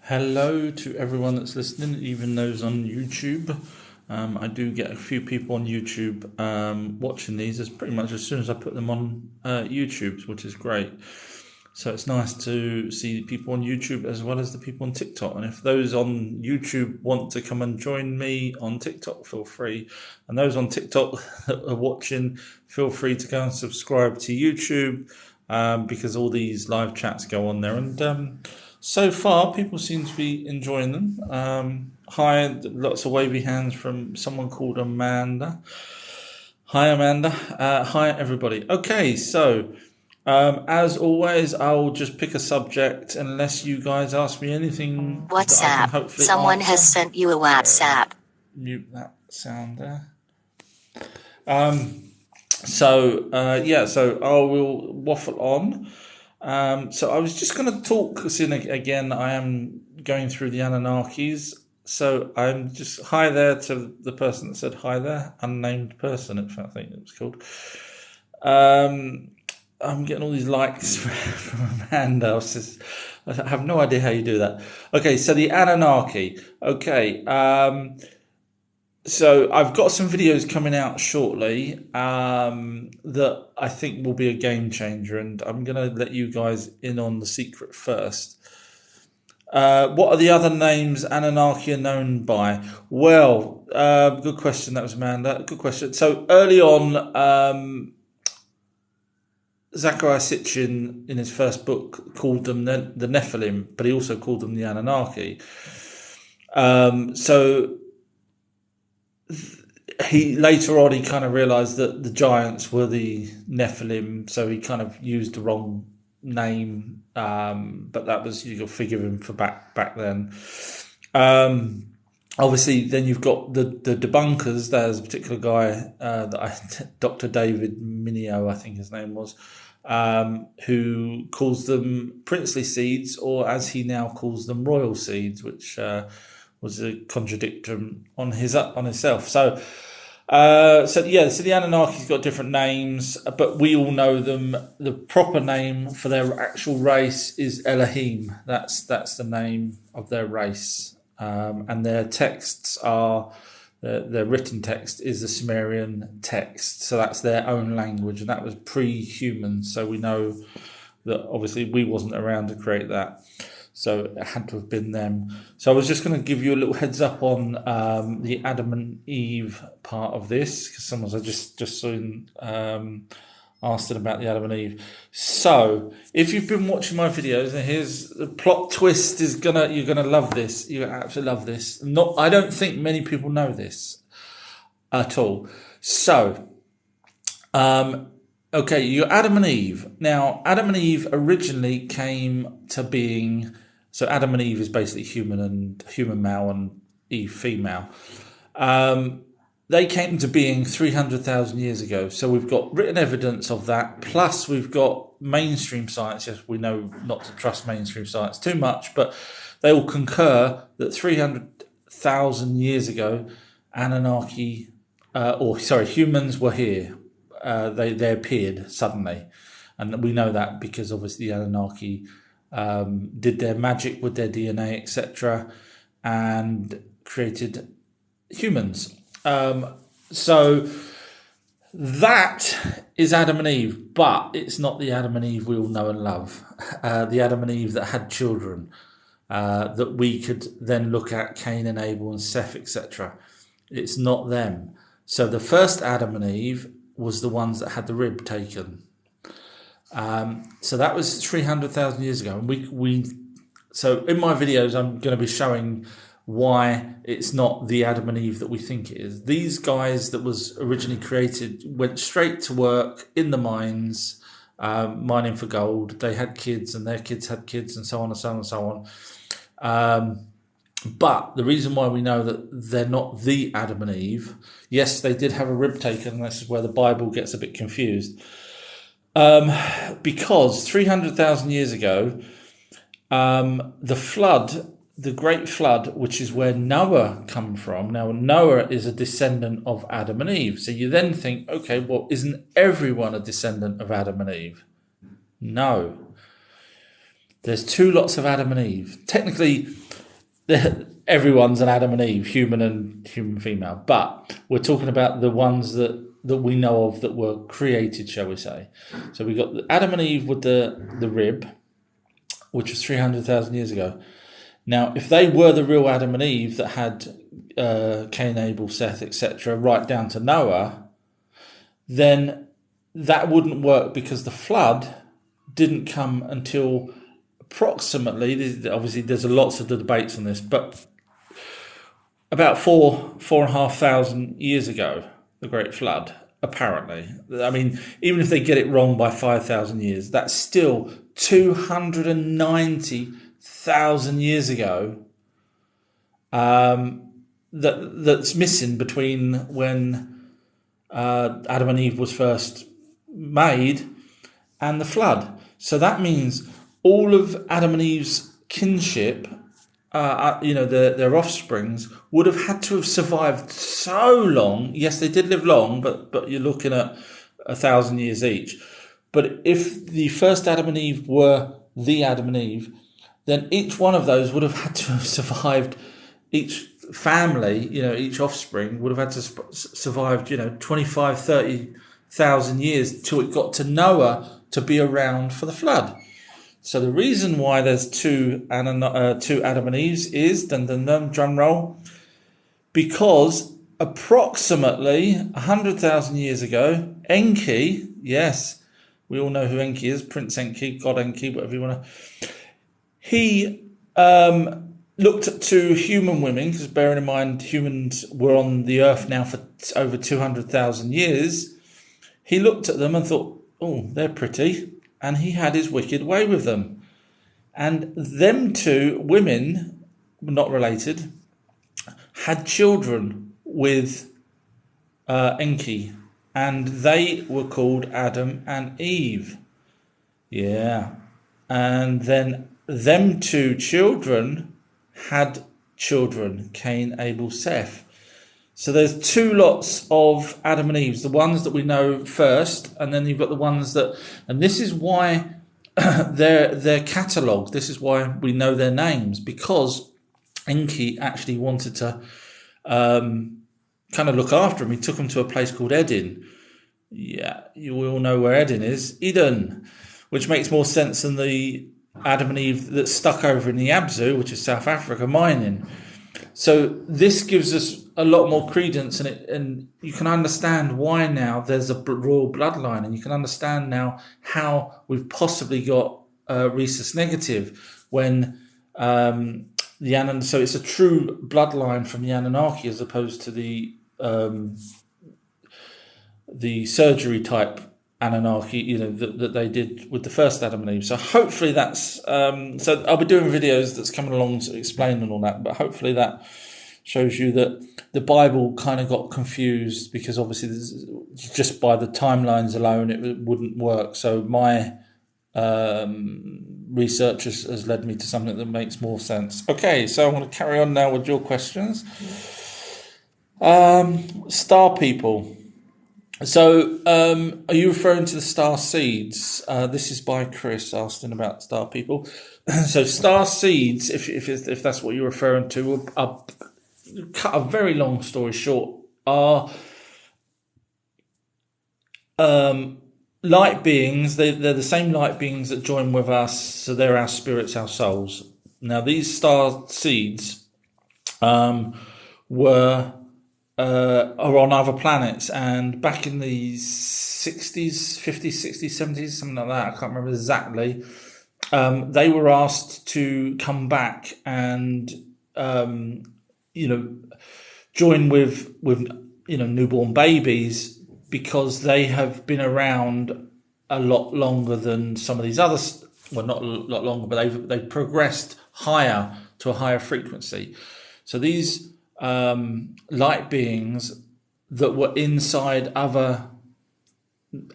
Hello to everyone that's listening, even those on YouTube. I do get a few people on YouTube watching these as pretty much as soon as I put them on YouTube, which is great. So it's nice to see people on YouTube as well as the people on TikTok. And if those on YouTube want to come and join me on TikTok, feel free. And those on TikTok that are watching, feel free to go and subscribe to YouTube because all these live chats go on there. And so far, people seem to be enjoying them. Hi, lots of wavy hands from someone called Amanda. Hi, Amanda. Hi, everybody. Okay, so as always, I'll just pick a subject unless you guys ask me anything. WhatsApp. That I can hopefully Someone answer. has sent you a WhatsApp. Mute that sound there. So I will waffle on. So I was just going to talk, again, I am going through the Anunnakis. So I'm just, hi there to the person that said hi there, unnamed person, I think it was called. I'm getting all these likes from Amanda. I have no idea how you do that. Okay, so the Anunnaki. Okay, so I've got some videos coming out shortly that I think will be a game changer, and I'm going to let you guys in on the secret first. What are the other names Anunnaki are known by? Well, good question. That was Amanda. Good question. So early on, Zecharia Sitchin in his first book called them the Nephilim, but he also called them the Anunnaki. So he later on, he kind of realized that the giants were the Nephilim, so he kind of used the wrong name, but that was, you could forgive him for back then. Obviously, then you've got the debunkers. There's a particular guy Dr. David Minio, I think his name was, who calls them princely seeds, or as he now calls them, royal seeds, which was a contradiction on himself. So the Anunnaki's got different names, but we all know them. The proper name for their actual race is Elohim. That's the name of their race, and their texts are their written text is the Sumerian text. So that's their own language, and that was pre-human. So we know that obviously we wasn't around to create that. So it had to have been them. So I was just going to give you a little heads up on the Adam and Eve part of this, because someone's just soon asked it about the Adam and Eve. So if you've been watching my videos, and here's the plot twist you're gonna love this. You're gonna absolutely love this. I don't think many people know this at all. So okay, you're Adam and Eve. Now, Adam and Eve originally came to being. So Adam and Eve is basically human male and Eve female. They came to being 300,000 years ago. So we've got written evidence of that. Plus we've got mainstream science. Yes, we know not to trust mainstream science too much, but they all concur that 300,000 years ago, humans were here. They appeared suddenly. And we know that because obviously the Anunnaki did their magic with their DNA, etc., and created humans. So that is Adam and Eve, but it's not the Adam and Eve we all know and love. The Adam and Eve that had children that we could then look at, Cain and Abel and Seth, etc. It's not them. So the first Adam and Eve was the ones that had the rib taken. So that was 300,000 years ago. And so in my videos, I'm going to be showing why it's not the Adam and Eve that we think it is. These guys that was originally created went straight to work in the mines, mining for gold. They had kids and their kids had kids and so on and so on and so on. But the reason why we know that they're not the Adam and Eve, yes, they did have a rib taken, and this is where the Bible gets a bit confused. Because 300,000 years ago, the Great Flood, which is where Noah come from. Now, Noah is a descendant of Adam and Eve. So you then think, okay, well, isn't everyone a descendant of Adam and Eve? No. There's two lots of Adam and Eve. Technically, everyone's an Adam and Eve, human and human female. But we're talking about the ones that we know of that were created, shall we say. So we got Adam and Eve with the rib, which was 300,000 years ago. Now, if they were the real Adam and Eve that had Cain, Abel, Seth, etc., right down to Noah, then that wouldn't work because the flood didn't come until approximately, obviously there's lots of debates on this, but about 4,500 years ago, the Great Flood, apparently. I mean, even if they get it wrong by 5,000 years, that's still 290,000 years ago that's missing between when Adam and Eve was first made and the flood. So that means all of Adam and Eve's kinship, their offsprings, would have had to have survived so long. Yes, they did live long, but you're looking at 1,000 years each. But if the first Adam and Eve were the Adam and Eve, then each one of those would have had to have survived. Each family, each offspring would have had to survive, 25, 30,000 years till it got to Noah to be around for the flood. So the reason why there's two Adam and Eves is, drum roll, because approximately 100,000 years ago, Enki, yes, we all know who Enki is, Prince Enki, God Enki, whatever you want to. He looked at two human women, because bearing in mind humans were on the earth now for over 200,000 years. He looked at them and thought, oh, they're pretty. And he had his wicked way with them. And them two women, not related, had children with Enki. And they were called Adam and Eve. Yeah. And then them two children had children, Cain, Abel, Seth. So there's two lots of Adam and Eves, the ones that we know first, and then you've got the ones that, and this is why they're catalogued. This is why we know their names, because Enki actually wanted to kind of look after them. He took them to a place called Eden. Yeah, you all know where Eden is. Eden, which makes more sense than the Adam and Eve that's stuck over in the Abzu, which is South Africa, mining. So this gives us a lot more credence, and you can understand why now there's a royal bloodline, and you can understand now how we've possibly got rhesus negative when so it's a true bloodline from the Annunaki as opposed to the surgery type Annunaki, that they did with the first Adam and Eve. So hopefully that's so I'll be doing videos that's coming along to explain and all that, but hopefully that shows you that the Bible kind of got confused, because obviously just by the timelines alone it wouldn't work. So my research has led me to something that makes more sense. Okay, so I'm going to carry on now with your questions. Star people. So, are you referring to the star seeds? This is by Chris asking about star people. So, star seeds, if that's what you're referring to, cut a very long story short, are light beings. They're the same light beings that join with us. So they're our spirits, our souls. Now, these star seeds are on other planets, and back in the 60s, 50s, 60s, 70s, something like that, I can't remember exactly, they were asked to come back and join with newborn babies, because they have been around a lot longer than some of these others. Well, not a lot longer, but they've progressed higher to a higher frequency. So these light beings that were inside other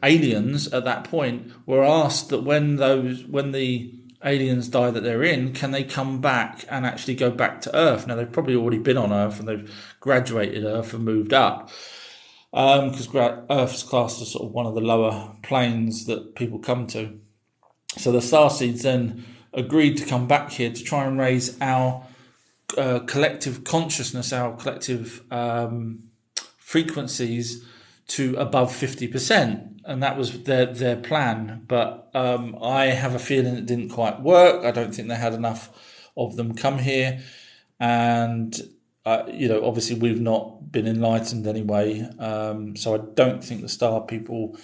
aliens at that point were asked that when the aliens die that they're in, can they come back and actually go back to Earth? Now, they've probably already been on Earth and they've graduated Earth and moved up, because Earth's classed as sort of one of the lower planes that people come to. So the starseeds then agreed to come back here to try and raise our collective consciousness, our collective frequencies to above 50%, and that was their plan. But I have a feeling it didn't quite work. I don't think they had enough of them come here, and obviously we've not been enlightened anyway. So I don't think the star people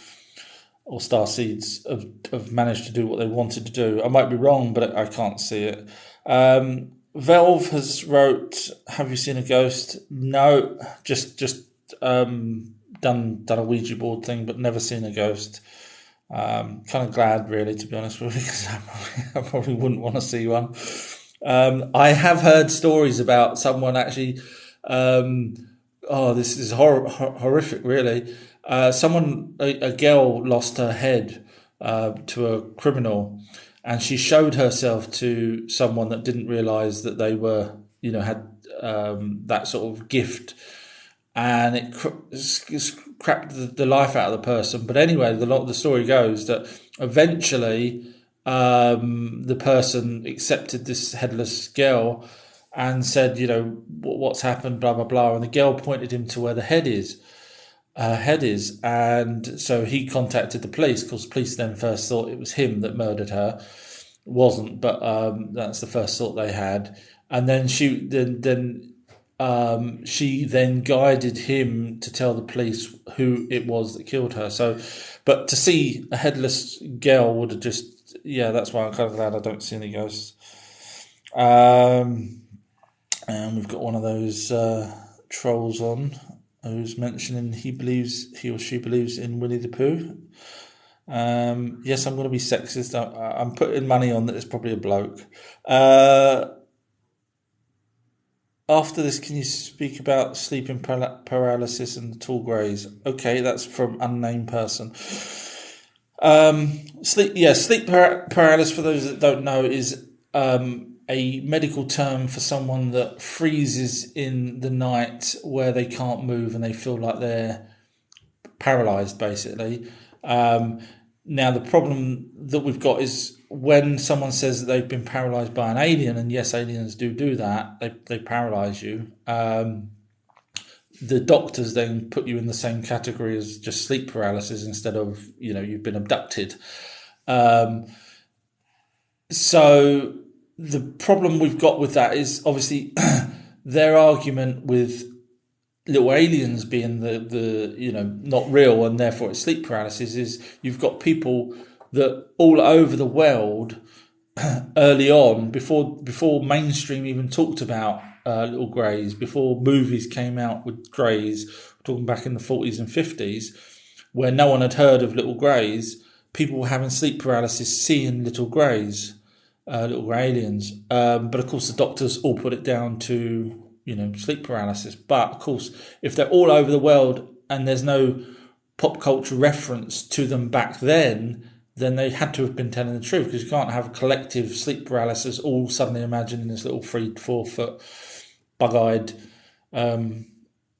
or star seeds have managed to do what they wanted to do. I might be wrong, but I can't see it. Velve has wrote, "Have you seen a ghost?" No, just done a Ouija board thing, but never seen a ghost. Kind of glad, really, to be honest with you, because I probably wouldn't want to see one. I have heard stories about someone actually. This is horrific, really. A girl lost her head to a criminal, and she showed herself to someone that didn't realise that they were, had that sort of gift, and it crapped the life out of the person. But anyway, the story goes that eventually the person accepted this headless girl and said, what's happened, blah, blah, blah. And the girl pointed him to where the head is. And so he contacted the police, because police then first thought it was him that murdered her. It wasn't, but that's the first thought they had. And then she then guided him to tell the police who it was that killed her. So, but to see a headless girl would have just, that's why I'm kind of glad I don't see any ghosts. And we've got one of those trolls on who's mentioning he or she believes in Winnie the Pooh. Yes, I'm going to be sexist. I'm putting money on that it's probably a bloke. After this, can you speak about sleeping paralysis and the tall greys? Okay, that's from unnamed person. Sleep paralysis, for those that don't know, is a medical term for someone that freezes in the night where they can't move and they feel like they're paralysed, basically. Now, the problem that we've got is when someone says that they've been paralysed by an alien, and yes, aliens do that, they paralyse you, the doctors then put you in the same category as just sleep paralysis instead of, you've been abducted. So the problem we've got with that is obviously their argument with little aliens being the not real and therefore it's sleep paralysis is you've got people that all over the world early on, before mainstream even talked about little greys, before movies came out with greys, talking back in the 40s and 50s, where no one had heard of little greys, people were having sleep paralysis seeing little greys, little grey aliens. But of course the doctors all put it down to sleep paralysis. But of course, if they're all over the world and there's no pop culture reference to them back then they had to have been telling the truth, because you can't have collective sleep paralysis all suddenly imagining this little 3-4 foot bug-eyed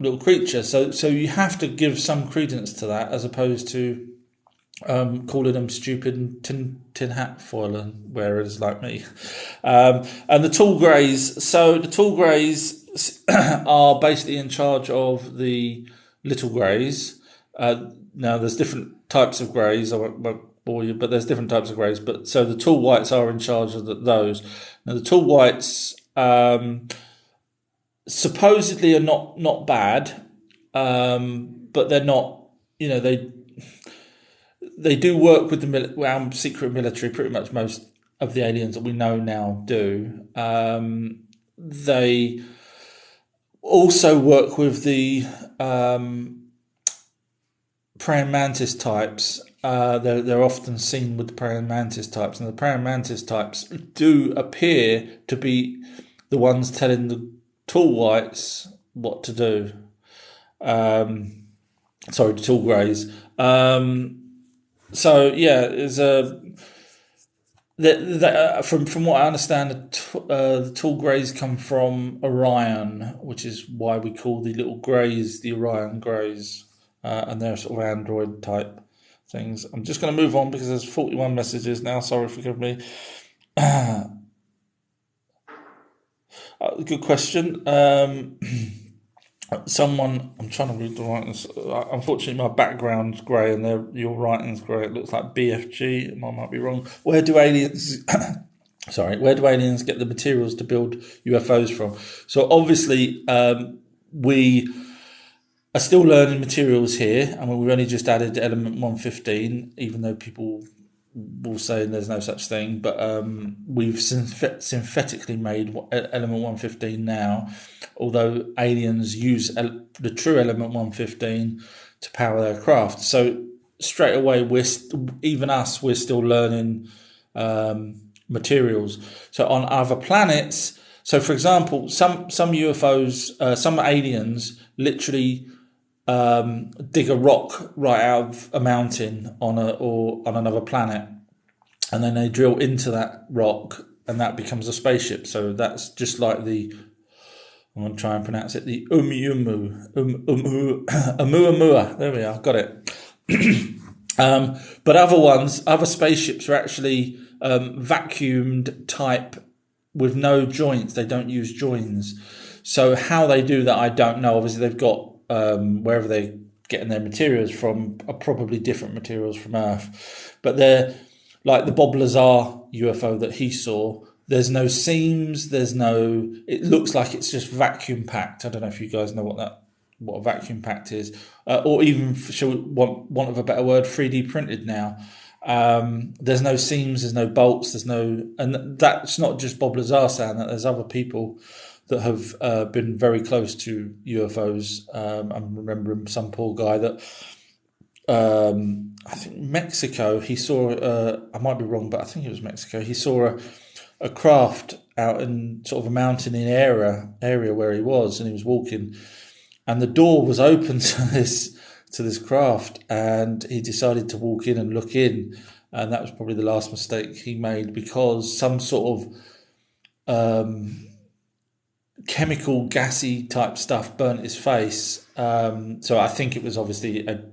little creature. So you have to give some credence to that, as opposed to calling them stupid tin hat foiler wearers like me. And the tall greys. So the tall greys are basically in charge of the little greys. Now there's different types of greys. I won't bore you, but there's different types of greys. But so the tall whites are in charge of those. Now the tall whites supposedly are not bad, but they're not. They do work with our secret military. Pretty much most of the aliens that we know now do. They also work with the praying mantis types. They're often seen with the praying mantis types, and the praying mantis types do appear to be the ones telling the tall whites what to do. The tall greys. So yeah, there's from what I understand, the tall greys come from Orion, which is why we call the little greys the Orion greys, and they're sort of android type things. I'm just going to move on because there's 41 messages now. Sorry, forgive me. Good question. I'm trying to read the writings. Unfortunately, my background's grey and your writing's grey. It looks like BFG. I might be wrong. Where do aliens get the materials to build UFOs from? So obviously, we are still learning materials here. I mean, we've only just added element 115, even though people will say there's no such thing, but we've synthetically made element 115 now, although aliens use the true element 115 to power their craft. So straight away, we're still learning materials. So on other planets, so for example, some UFOs, some aliens literally dig a rock right out of a mountain on another planet, and then they drill into that rock, and that becomes a spaceship. So that's just like I'm going to try and pronounce it, the Oumuamua. There we are, got it. But other spaceships are actually vacuumed type with no joints. They don't use joins. So how they do that, I don't know. Obviously, they've got wherever they're getting their materials from are probably different materials from Earth. But they're like the Bob Lazar UFO that he saw. There's no seams. It looks like it's just vacuum packed. I don't know if you guys know what a vacuum packed is, or even, want of a better word, 3D printed now. There's no seams, there's no bolts, and that's not just Bob Lazar saying that. There's other people that have been very close to UFOs. I'm remembering some poor guy that I think Mexico. He saw. I might be wrong, but I think it was Mexico. He saw a craft out in sort of a mountainy area where he was, and he was walking, and the door was open to this craft, and he decided to walk in and look in, and that was probably the last mistake he made, because some sort of chemical gassy type stuff burnt his face. So I think it was obviously an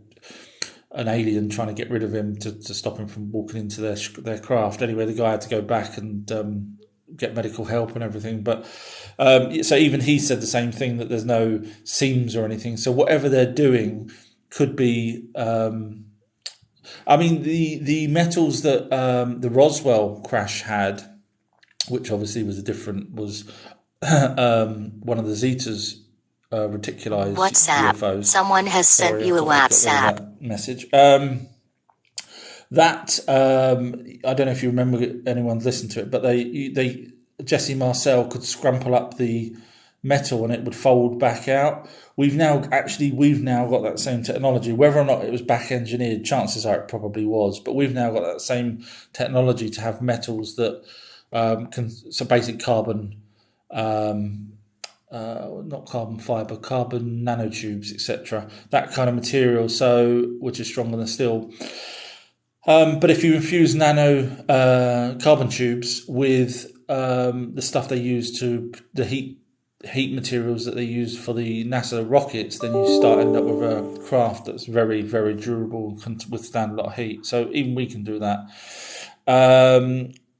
alien trying to get rid of him to stop him from walking into their craft. Anyway, the guy had to go back and get medical help and everything. But so even he said the same thing, that there's no seams or anything. So whatever they're doing could be. I mean, the metals that the Roswell crash had, which obviously was one of the Zetas reticuli WhatsApp. UFOs. Someone has sent you a WhatsApp message. That I don't know if you remember, anyone's listened to it, but Jesse Marcel could scrumple up the metal and it would fold back out. We've now got that same technology. Whether or not it was back engineered, chances are it probably was, but we've now got that same technology to have metals that so basic carbon. Not carbon fiber, carbon nanotubes, etc. That kind of material, which is stronger than steel. But if you infuse nano carbon tubes with the stuff they use the heat materials that they use for the NASA rockets, then you end up with a craft that's very, very durable and can withstand a lot of heat. So even we can do that.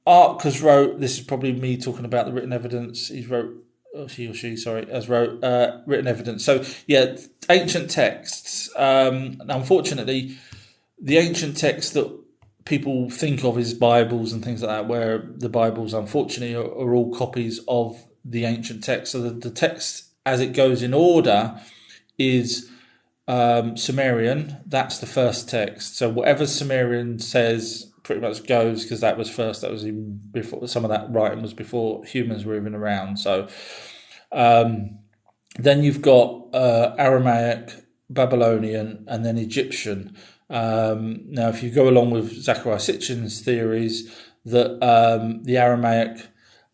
Ark has wrote, this is probably me talking about the written evidence. He or she has wrote written evidence. So yeah, ancient texts. Unfortunately, the ancient texts that people think of as Bibles and things like that, where the Bibles unfortunately are all copies of the ancient text. So the text as it goes in order is Sumerian. That's the first text. So whatever Sumerian says pretty much goes, because that was first. That was even before, some of that writing was before humans were even around. So then you've got Aramaic, Babylonian, and then Egyptian. Now, if you go along with Zecharia Sitchin's theories that the Aramaic,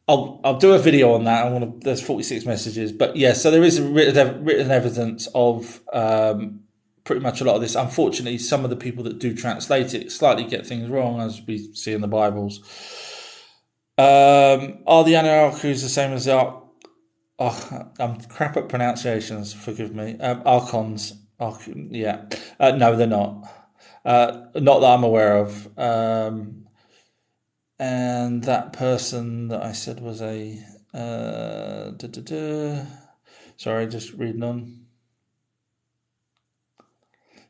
I'll do a video on that. There's 46 messages, but yeah. So there is written evidence of pretty much a lot of this. Unfortunately, some of the people that do translate it slightly get things wrong, as we see in the Bibles. Are the Anunnaki the same as the I'm crap at pronunciations, forgive me. Archons. Yeah. No, they're not. Not that I'm aware of. And that person that I said was a... Sorry, just reading on.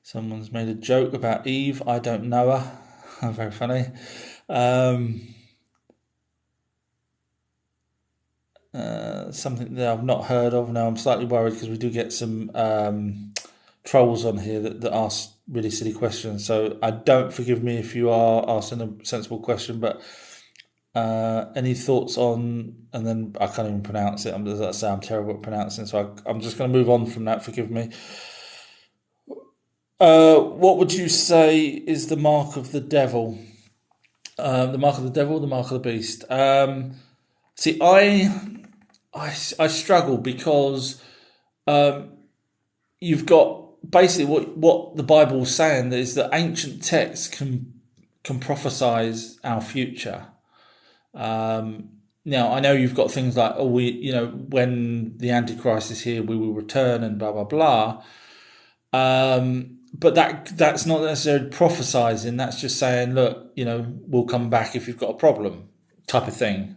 Someone's made a joke about Eve. I don't know her. Very funny. Something that I've not heard of. Now I'm slightly worried because we do get some trolls on here that ask really silly questions. So I don't, forgive me if you are asking a sensible question, but any thoughts on, and then I can't even pronounce it. As I say, I'm terrible at pronouncing, so I'm just going to move on from that. Forgive me. What would you say is the mark of the devil? The mark of the devil, the mark of the beast. See, I struggle because you've got basically what the Bible's saying is that ancient texts can prophesize our future. Now I know you've got things like when the Antichrist is here, we will return and blah blah blah. But that's not necessarily prophesizing. That's just saying, look, we'll come back if you've got a problem, type of thing.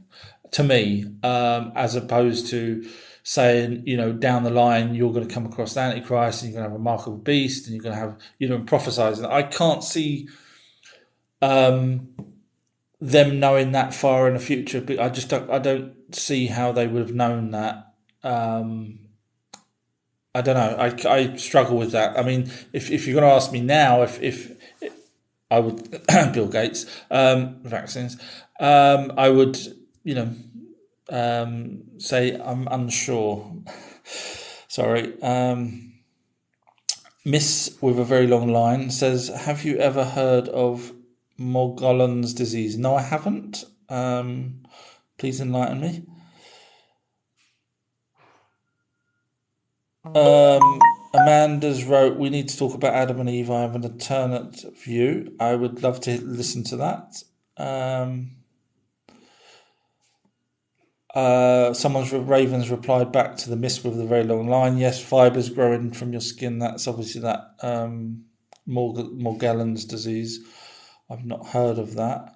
To me, as opposed to saying, down the line you're going to come across the Antichrist and you're going to have a mark of a beast and you're going to have, prophesizing. I can't see them knowing that far in the future, but I don't see how they would have known that. I don't know. I struggle with that. I mean, if you're going to ask me now, if I would Bill Gates vaccines, I would say I'm unsure. Sorry. Miss with a very long line says, "Have you ever heard of Morgellons disease?" No, I haven't. Please enlighten me. Amanda's wrote, "We need to talk about Adam and Eve. I have an alternate view." I would love to listen to that. Ravens replied back to the Miss with the very long line. Yes, fibers growing from your skin. That's obviously that Morgellons disease. I've not heard of that.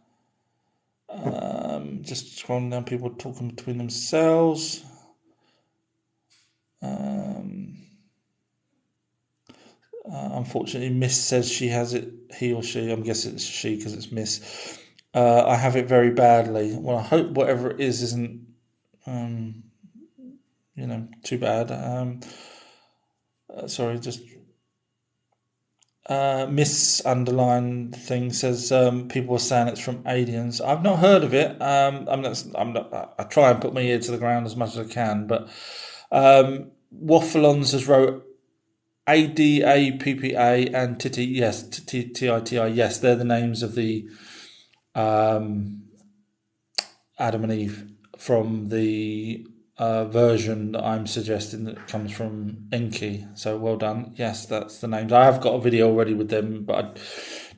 Just scrolling down, people talking between themselves. Unfortunately, Miss says she has it, he or she, I'm guessing it's she because it's Miss. I have it very badly. Well, I hope whatever it is isn't, too bad. Sorry, just Miss underline thing says people are saying it's from aliens. I've not heard of it. I'm not. I try and put my ear to the ground as much as I can, but Waffleons has wrote ADAPPA and Titi. Yes, TITI. Yes, they're the names of the Adam and Eve from the version that I'm suggesting that comes from Enki. So well done. Yes, that's the names. I have got a video already with them, but I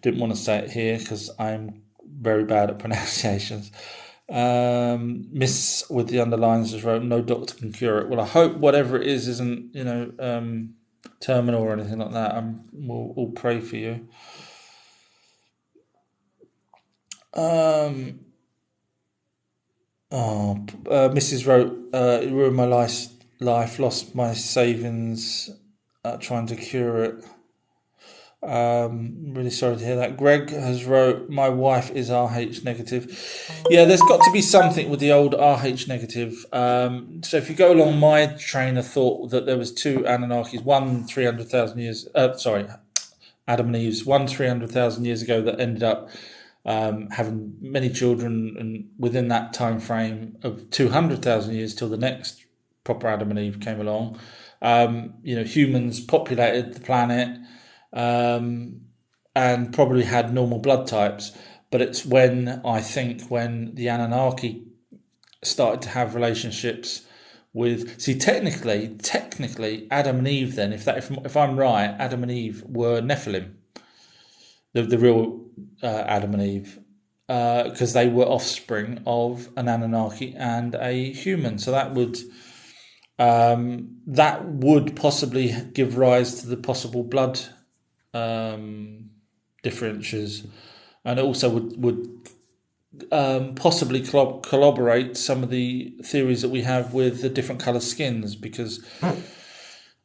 didn't want to say it here because I'm very bad at pronunciations. Miss with the underlines has wrote, "No doctor can cure it." Well, I hope whatever it is isn't terminal or anything like that. We'll all pray for you. Mrs. wrote, "It ruined my life, lost my savings trying to cure it." Really sorry to hear that. Greg has wrote, "My wife is RH negative." Yeah, there's got to be something with the old RH negative. So if you go along my train of thought that there was two Anunnakis, one 300,000 years, Adam and Eve's, one 300,000 years ago that ended up having many children, and within that time frame of 200,000 years till the next proper Adam and Eve came along, humans populated the planet and probably had normal blood types. But it's when the Anunnaki started to have relationships with, technically Adam and Eve then, if I'm right, Adam and Eve were Nephilim, the real Adam and Eve, because they were offspring of an Anunnaki and a human. So that would possibly give rise to the possible blood differences, and it also would possibly corroborate some of the theories that we have with the different colour skins, because I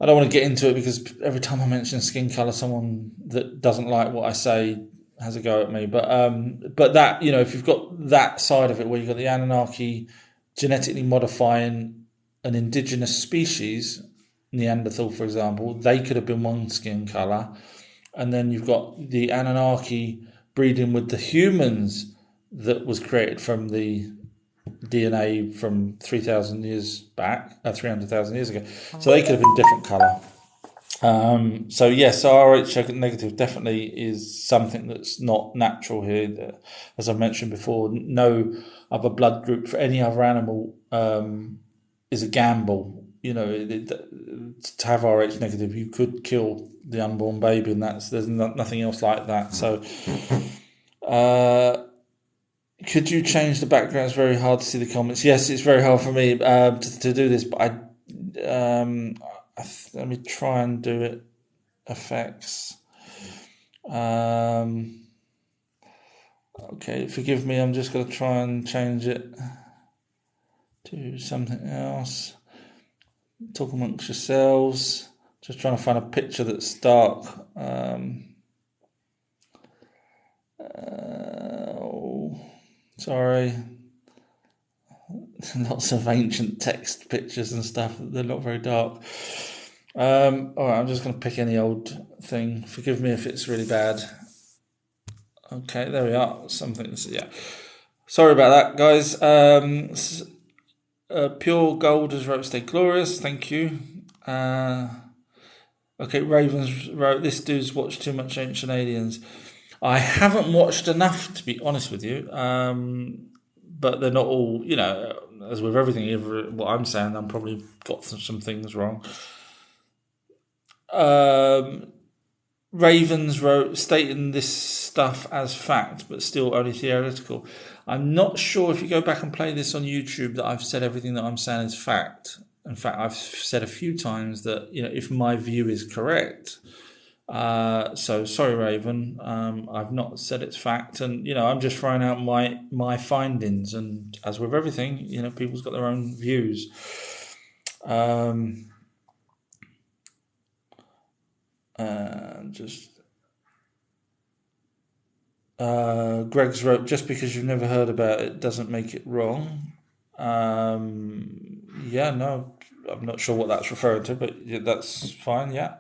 don't want to get into it, because every time I mention skin colour, someone that doesn't like what I say has a go at me. But that, if you've got that side of it, where you've got the Anunnaki genetically modifying an indigenous species, Neanderthal, for example, they could have been one skin colour. And then you've got the Anunnaki breeding with the humans that was created from the DNA from 3,000 years back, 300,000 years ago. So they could have been different colour. So yes, RH negative definitely is something that's not natural here. As I mentioned before, no other blood group for any other animal is a gamble. To have RH negative, you could kill the unborn baby, and there's nothing else like that. So, could you change the background? It's very hard to see the comments. Yes, it's very hard for me to do this, but let me try and do it. Effects. Okay, forgive me. I'm just going to try and change it to something else. Talk amongst yourselves. Just trying to find a picture that's dark. Sorry. Lots of ancient text pictures and stuff. They're not very dark. All right, I'm just going to pick any old thing. Forgive me if it's really bad. Okay, there we are. Yeah. Sorry about that, guys. Pure Gold has wrote "Stay Glorious." Thank you. Okay, Ravens wrote, "This dude's watched too much Ancient Aliens." I haven't watched enough, to be honest with you. But they're not all, as with everything, what I'm saying, I'm probably got some things wrong. Ravens wrote, stating this stuff as fact, but still only theoretical. I'm not sure if you go back and play this on YouTube that I've said everything that I'm saying is fact. In fact, I've said a few times that, if my view is correct. So sorry, Raven. I've not said it's fact, and I'm just throwing out my findings. And as with everything, people's got their own views. Greg's wrote, "Just because you've never heard about it doesn't make it wrong." Yeah, no, I'm not sure what that's referring to, but yeah, that's fine. Yeah.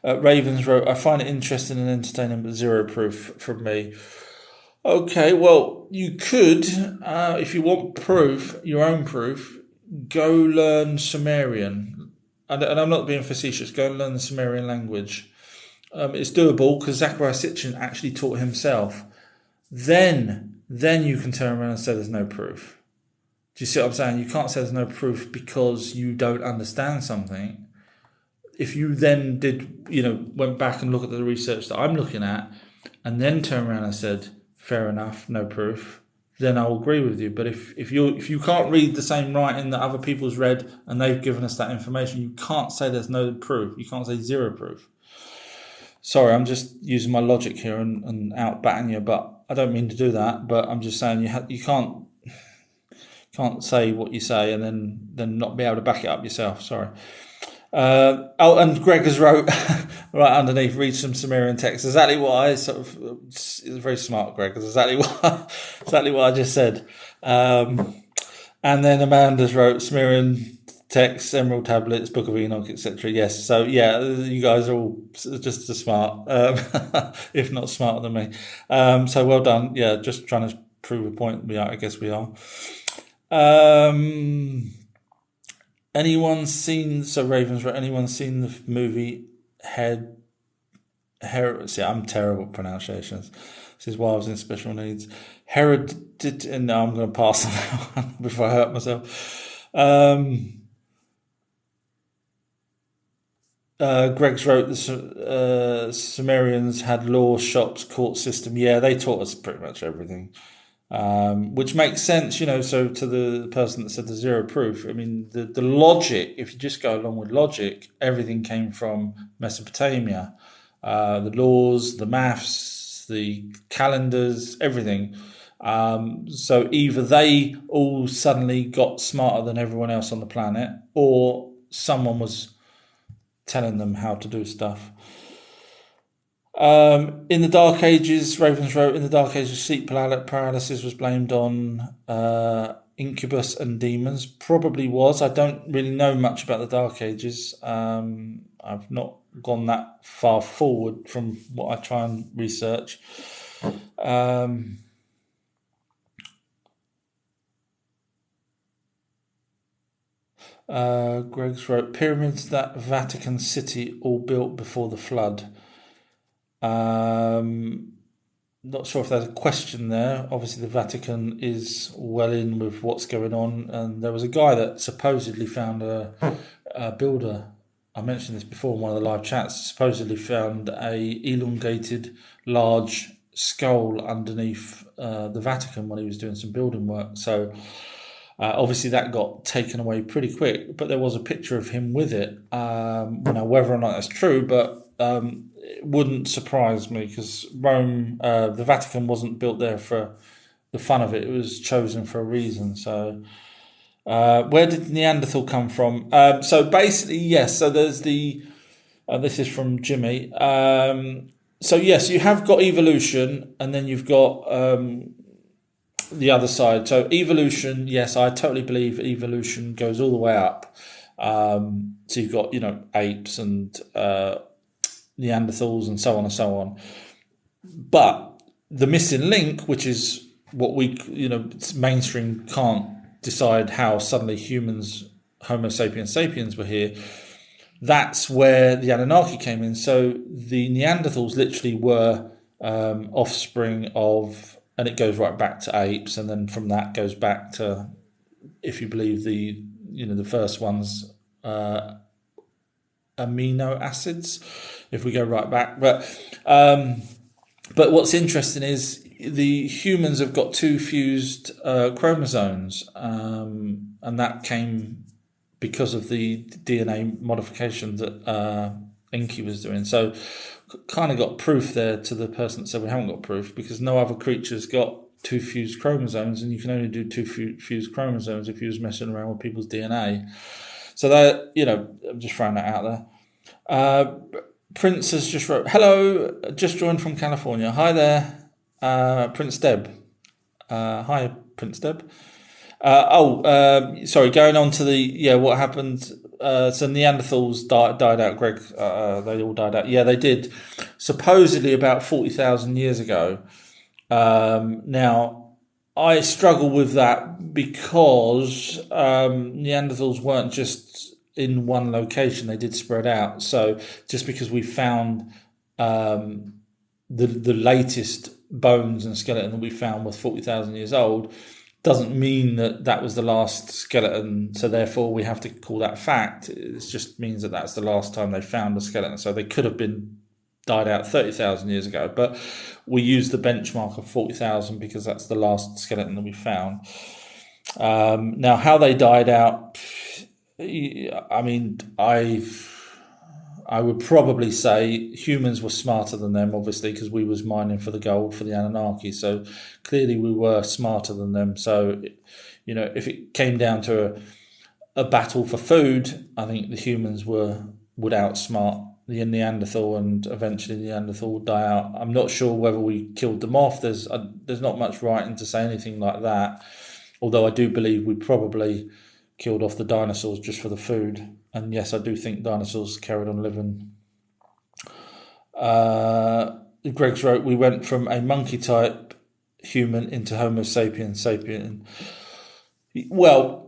Ravens wrote, "I find it interesting and entertaining, but zero proof from me." Okay, well, you could, if you want proof, your own proof, go learn Sumerian. And I'm not being facetious, go and learn the Sumerian language. It's doable because Zachariah Sitchin actually taught himself. Then you can turn around and say there's no proof. Do you see what I'm saying? You can't say there's no proof because you don't understand something. If you then went back and looked at the research that I'm looking at, and then turn around and said, fair enough, no proof, then I'll agree with you. But if you can't read the same writing that other people's read and they've given us that information, you can't say there's no proof. You can't say zero proof. Sorry, I'm just using my logic here and out-batting you, but I don't mean to do that. But I'm just saying you can't say what you say and then not be able to back it up yourself. Sorry. And Greg has wrote right underneath, read some Sumerian text. Exactly what I it's very smart, Greg. Because exactly what I just said. And then Amanda's wrote Sumerian text, Emerald tablets, Book of Enoch, etc. Yes, so yeah, you guys are all just as smart, if not smarter than me. So well done. Yeah, just trying to prove a point. I guess we are. Anyone seen? So Ravens, right? Anyone seen the movie See, I'm terrible at pronunciations. This is why I was in special needs. And no, I'm going to pass on that one before I hurt myself. Greg's wrote the Sumerians had law, shops, court system. Yeah, they taught us pretty much everything. Which makes sense, so to the person that said the zero proof, I mean, the logic, if you just go along with logic, everything came from Mesopotamia. The laws, the maths, maps, the calendars, everything. So either they all suddenly got smarter than everyone else on the planet, or someone was telling them how to do stuff. In the Dark Ages, Ravens wrote, in the Dark Ages, sleep paralysis was blamed on incubus and demons. Probably was. I don't really know much about the Dark Ages. I've not gone that far forward from what I try and research. Greg's wrote, pyramids that Vatican City all built before the flood. Not sure if there's a question there. Obviously, the Vatican is well in with what's going on, and there was a guy that supposedly found a builder. I mentioned this before in one of the live chats. Supposedly found a elongated, large skull underneath the Vatican when he was doing some building work. So obviously that got taken away pretty quick. But there was a picture of him with it. Now, whether or not that's true, but it wouldn't surprise me, because Rome, the Vatican wasn't built there for the fun of it. It was chosen for a reason. So where did Neanderthal come from? So basically, yes. So there's the, this is from Jimmy. So yes, you have got evolution, and then you've got the other side. So evolution, yes, I totally believe evolution goes all the way up. So you've got, apes and Neanderthals and so on and so on. But the missing link, which is what we, mainstream can't decide how suddenly humans, Homo sapiens sapiens, were here. That's where the Anunnaki came in. So the Neanderthals literally were offspring of, and it goes right back to apes, and then from that goes back to, if you believe the first ones, amino acids, if we go right back. But what's interesting is the humans have got two fused chromosomes, and that came because of the DNA modification that Enki was doing. So kind of got proof there to the person that said we haven't got proof, because no other creature's got two fused chromosomes, and you can only do two fused chromosomes if you was messing around with people's DNA. So that, I'm just throwing that out there. Prince has just wrote, hello, just joined from California. Hi there, Prince Deb. Hi, Prince Deb. Sorry, going on to what happened. So Neanderthals died out, Greg. They all died out. Yeah, they did. Supposedly about 40,000 years ago. Now, I struggle with that because Neanderthals weren't just in one location; they did spread out. So just because we found the latest bones and skeleton that we found was 40,000 years old, doesn't mean that was the last skeleton. So therefore, we have to call that fact. It just means that that's the last time they found a skeleton. So they could have been died out 30,000 years ago, but we use the benchmark of 40,000 because that's the last skeleton that we found. Now, how they died out, I mean, I would probably say humans were smarter than them, obviously, because we was mining for the gold for the Anunnaki. So clearly we were smarter than them. So, if it came down to a battle for food, I think the humans would outsmart the Neanderthal, and eventually Neanderthal would die out. I'm not sure whether we killed them off. There's not much writing to say anything like that. Although I do believe we probably killed off the dinosaurs just for the food. And yes, I do think dinosaurs carried on living. Greg's wrote, we went from a monkey type human into Homo sapiens sapien. Well,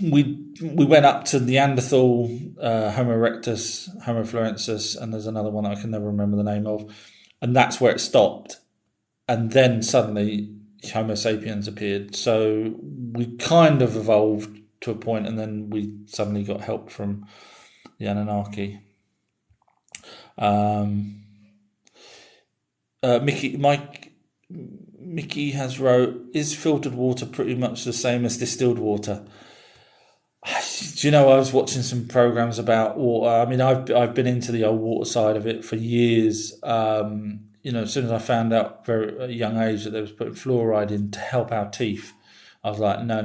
we went up to Neanderthal, Homo erectus, Homo florensis, and there's another one that I can never remember the name of, and that's where it stopped. And then suddenly Homo sapiens appeared. So we kind of evolved to a point, and then we suddenly got help from the Anunnaki. Mickey has wrote, is filtered water pretty much the same as distilled water? Do you know, I was watching some programs about water. I mean, I've been into the old water side of it for years. as soon as I found out very at a young age that they was putting fluoride in to help our teeth, I was like, no,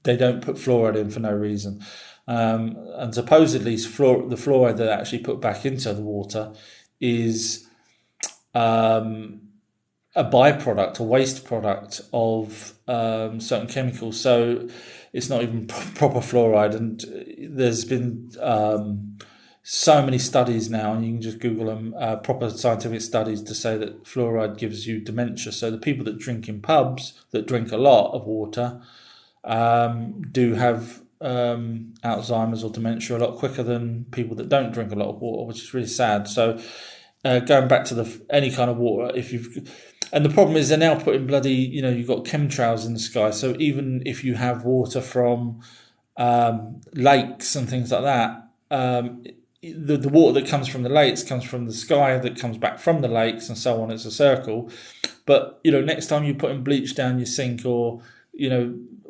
they don't put fluoride in for no reason. And supposedly the fluoride that they actually put back into the water is a byproduct, a waste product of certain chemicals. So it's not even proper fluoride. And there's been so many studies now, and you can just Google them, proper scientific studies to say that fluoride gives you dementia. So the people that drink in pubs, that drink a lot of water, do have Alzheimer's or dementia a lot quicker than people that don't drink a lot of water, which is really sad. So going back to any kind of water, and the problem is they're now putting bloody, you've got chemtrails in the sky. So even if you have water from lakes and things like that, the water that comes from the lakes comes from the sky that comes back from the lakes and so on. It's a circle. But, next time you're putting bleach down your sink or,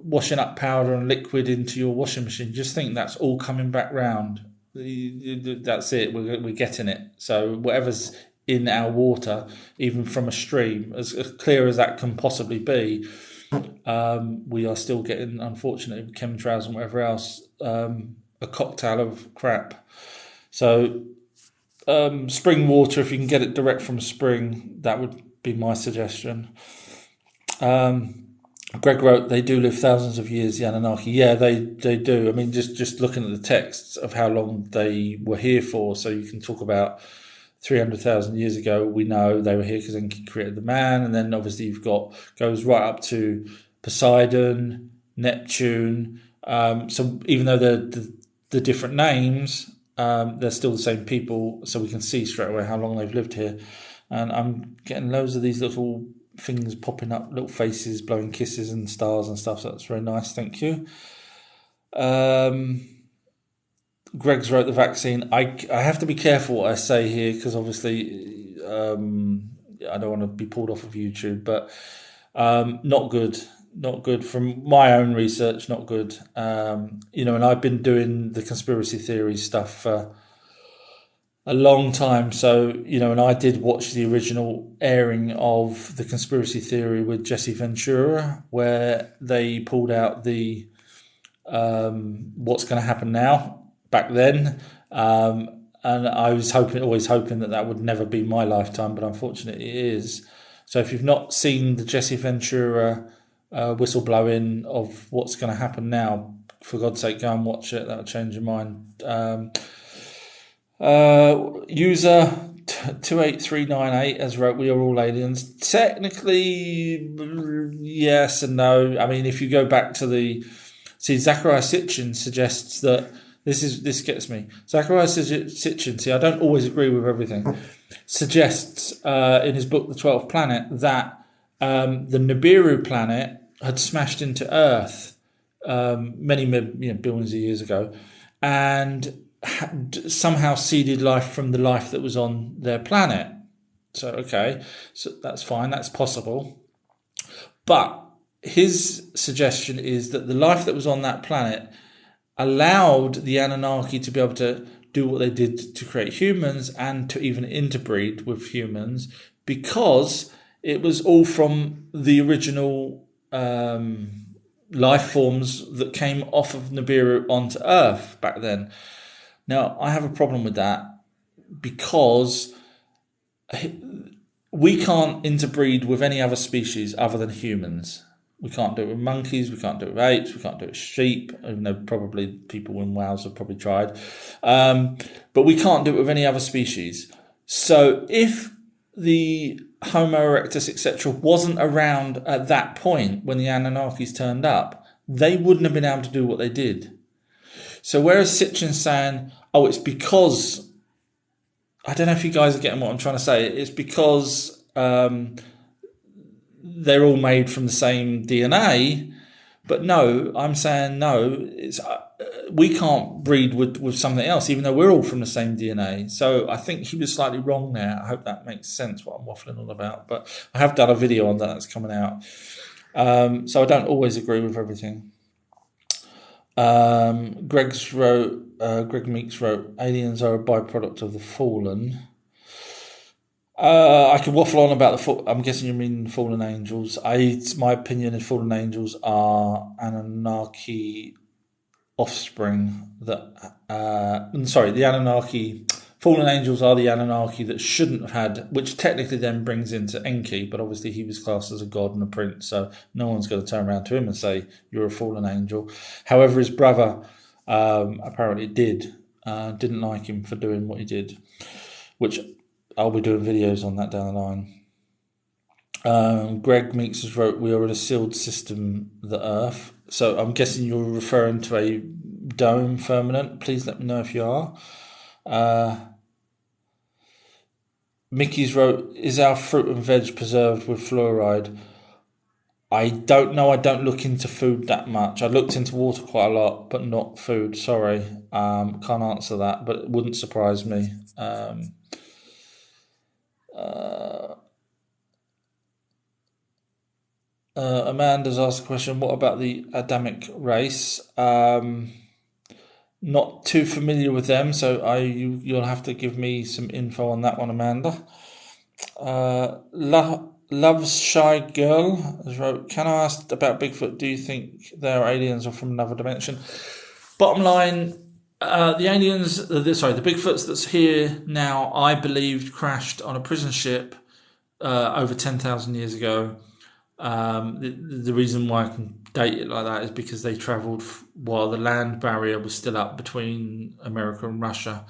washing up powder and liquid into your washing machine, just think that's all coming back round. That's it. We're getting it. So whatever's in our water, even from a stream, as clear as that can possibly be, we are still getting, unfortunately, chemtrails and whatever else, a cocktail of crap. So spring water, if you can get it direct from spring, that would be my suggestion. Greg wrote, they do live thousands of years, the Anunnaki. Yeah, they do. I mean, just looking at the texts of how long they were here for. So you can talk about 300,000 years ago. We know they were here because Enki created the man. And then obviously goes right up to Poseidon, Neptune. So even though the different names, they're still the same people. So we can see straight away how long they've lived here. And I'm getting loads of these little things popping up, little faces blowing kisses and stars and stuff. So that's very nice. Thank you. Greg's wrote the vaccine. I have to be careful what I say here because obviously I don't want to be pulled off of YouTube, but not good. Not good from my own research. Not good. And I've been doing the conspiracy theory stuff for a long time. So, and I did watch the original airing of the conspiracy theory with Jesse Ventura, where they pulled out the what's going to happen now back then. And I was always hoping that would never be my lifetime, but unfortunately it is. So if you've not seen the Jesse Ventura whistleblowing of what's going to happen now, for God's sake, go and watch it. That'll change your mind. User 28398 has wrote, we are all aliens. Technically, yes and no. I mean, if you go back to Zachariah Sitchin suggests that this gets me. Zachariah Sitchin, I don't always agree with everything, suggests in his book, The 12th Planet, that the Nibiru planet had smashed into Earth many billions of years ago and somehow seeded life from the life that was on their planet. So that's fine, that's possible. But his suggestion is that the life that was on that planet allowed the Anunnaki to be able to do what they did to create humans and to even interbreed with humans because it was all from the original life forms that came off of Nibiru onto Earth back then. Now, I have a problem with that because we can't interbreed with any other species other than humans. We can't do it with monkeys, we can't do it with apes, we can't do it with sheep, even though probably people in Wales have probably tried. But we can't do it with any other species. So if the Homo erectus, etc., wasn't around at that point when the Anunnakis turned up, they wouldn't have been able to do what they did. So whereas Sitchin's saying, it's because, I don't know if you guys are getting what I'm trying to say, it's because they're all made from the same DNA, but no, I'm saying no, it's we can't breed with something else, even though we're all from the same DNA. So I think he was slightly wrong there. I hope that makes sense what I'm waffling on about, but I have done a video on that's coming out. So I don't always agree with everything. Greg Meeks wrote, aliens are a byproduct of the fallen. I could waffle on about I'm guessing you mean fallen angels. My opinion is fallen angels are Anunnaki offspring the Anunnaki. Fallen angels are the Anunnaki that shouldn't have had, which technically then brings into Enki, but obviously he was classed as a god and a prince, so no one's going to turn around to him and say, you're a fallen angel. However, his brother apparently didn't like him for doing what he did, which I'll be doing videos on that down the line. Greg Meeks has wrote, we are in a sealed system, the Earth. So I'm guessing you're referring to a dome firmament. Please let me know if you are. Mickey's wrote, is our fruit and veg preserved with fluoride? I don't know. I don't look into food that much. I looked into water quite a lot, but not food. Sorry. Can't answer that, but it wouldn't surprise me. Amanda's asked a question, what about the Adamic race? Not too familiar with them, so you'll have to give me some info on that one, Amanda. Love's Shy Girl has wrote, can I ask about Bigfoot? Do you think they are aliens or from another dimension? Bottom line, the aliens, the Bigfoots that's here now, I believed crashed on a prison ship over 10,000 years ago. The reason why I can date it like that is because they travelled while the land barrier was still up between America and Russia.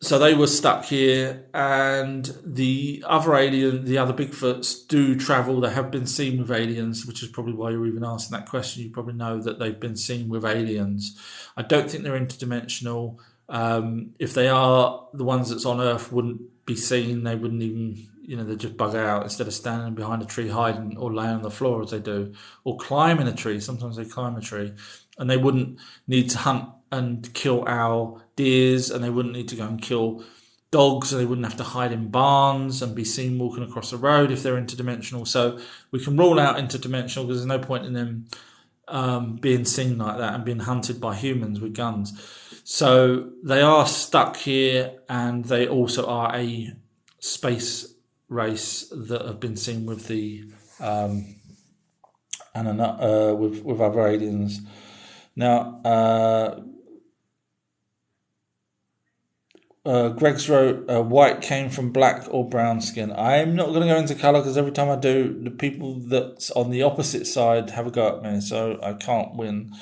So they were stuck here, and the other Bigfoots do travel. They have been seen with aliens, which is probably why you're even asking that question. You probably know that they've been seen with aliens. I don't think they're interdimensional. If they are, the ones that's on Earth wouldn't be seen. They wouldn't even, they'd just bug out instead of standing behind a tree hiding or laying on the floor as they do, or climbing a tree. Sometimes they climb a tree, and they wouldn't need to hunt and kill our deers, and they wouldn't need to go and kill dogs, and they wouldn't have to hide in barns and be seen walking across the road if they're interdimensional. So we can rule out interdimensional because there's no point in them being seen like that and being hunted by humans with guns. So they are stuck here, and they also are a space race that have been seen with the with other aliens. Now, Greg's wrote, white came from black or brown skin. I'm not going to go into colour because every time I do, the people that's on the opposite side have a go at me, so I can't win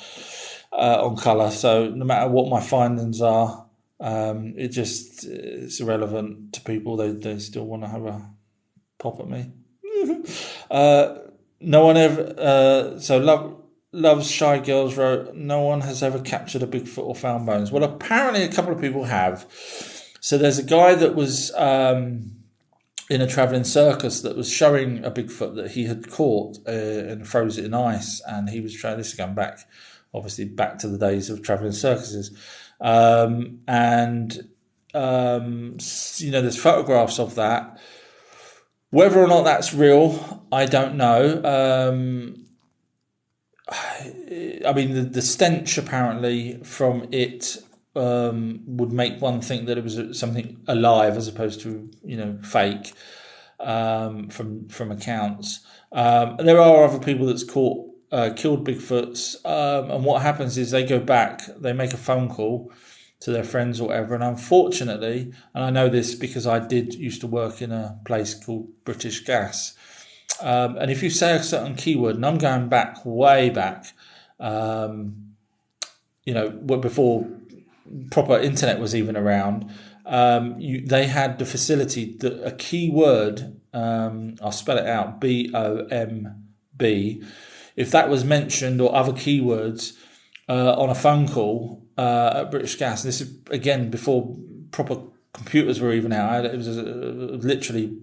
on colour. So no matter what my findings are, it's irrelevant to people. They still want to have a pop at me. No one ever. Love's Shy Girls wrote, no one has ever captured a Bigfoot or found bones. Well, apparently a couple of people have. So there's a guy that was in a travelling circus that was showing a Bigfoot that he had caught and froze it in ice, and he was trying this again back to the days of travelling circuses. There's photographs of that. Whether or not that's real, I don't know. I mean, the stench apparently from it would make one think that it was something alive as opposed to fake from accounts. There are other people that's killed Bigfoots, and what happens is they go back, they make a phone call to their friends or whatever, and unfortunately, and I know this because I used to work in a place called British Gas. And if you say a certain keyword, and I'm going back, way back, before proper internet was even around, they had the facility that a keyword, I'll spell it out, BOMB, if that was mentioned or other keywords on a phone call at British Gas, this is, again, before proper computers were even out, it was literally...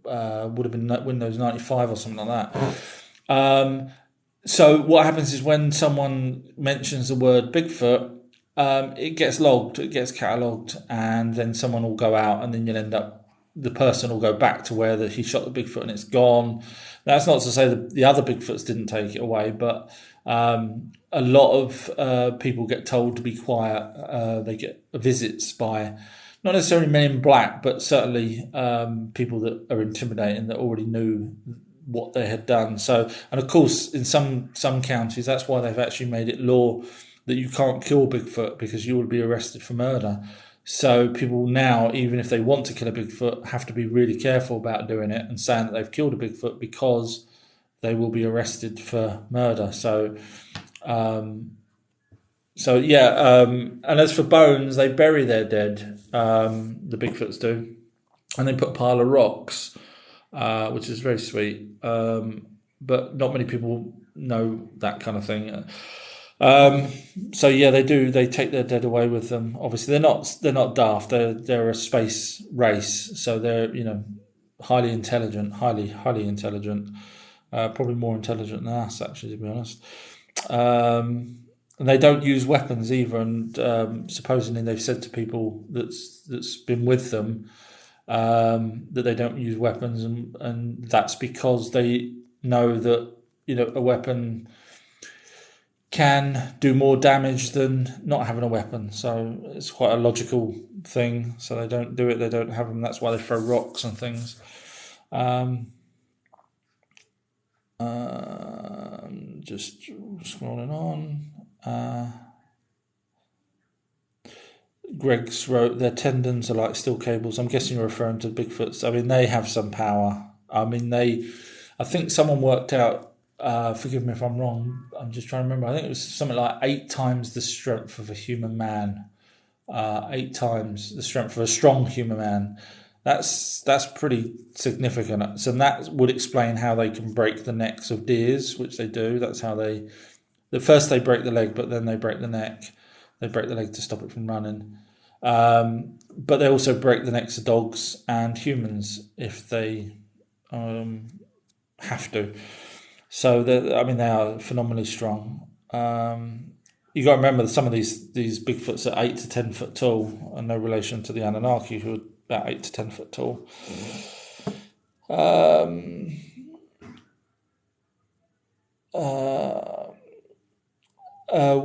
would have been Windows 95 or something like that. So what happens is when someone mentions the word Bigfoot, it gets logged, it gets catalogued, and then someone will go out, and then you'll end up, the person will go back to where he shot the Bigfoot and it's gone. That's not to say that the other Bigfoots didn't take it away, but a lot of people get told to be quiet. They get visits by not necessarily men in black, but certainly people that are intimidating that already knew what they had done. So, and of course, in some counties, that's why they've actually made it law that you can't kill Bigfoot because you will be arrested for murder. So people now, even if they want to kill a Bigfoot, have to be really careful about doing it and saying that they've killed a Bigfoot because they will be arrested for murder. So, and as for bones, they bury their dead. The Bigfoots do, and they put a pile of rocks, which is very sweet. But not many people know that kind of thing. They do. They take their dead away with them. Obviously, they're not daft. They're a space race, so they're highly intelligent, highly intelligent. Probably more intelligent than us, actually, to be honest. And they don't use weapons either. And supposedly, they've said to people that's been with them that they don't use weapons, and that's because they know that a weapon can do more damage than not having a weapon. So it's quite a logical thing. So they don't do it. They don't have them. That's why they throw rocks and things. Just scrolling on. Greg's wrote, their tendons are like steel cables. I'm guessing you're referring to Bigfoots. I mean, they have some power. I mean, I think someone worked out, forgive me if I'm wrong, I'm just trying to remember, I think it was something like 8 times the strength of a human man. 8 times the strength of a strong human man. That's pretty significant. So that would explain how they can break the necks of deers, which they do. That's how first they break the leg, but then they break the neck. They break the leg to stop it from running. But they also break the necks of dogs and humans if they have to. So they are phenomenally strong. You got to remember that some of these Bigfoots are 8 to 10 foot tall, and no relation to the Anunnaki, who are about 8 to 10 foot tall.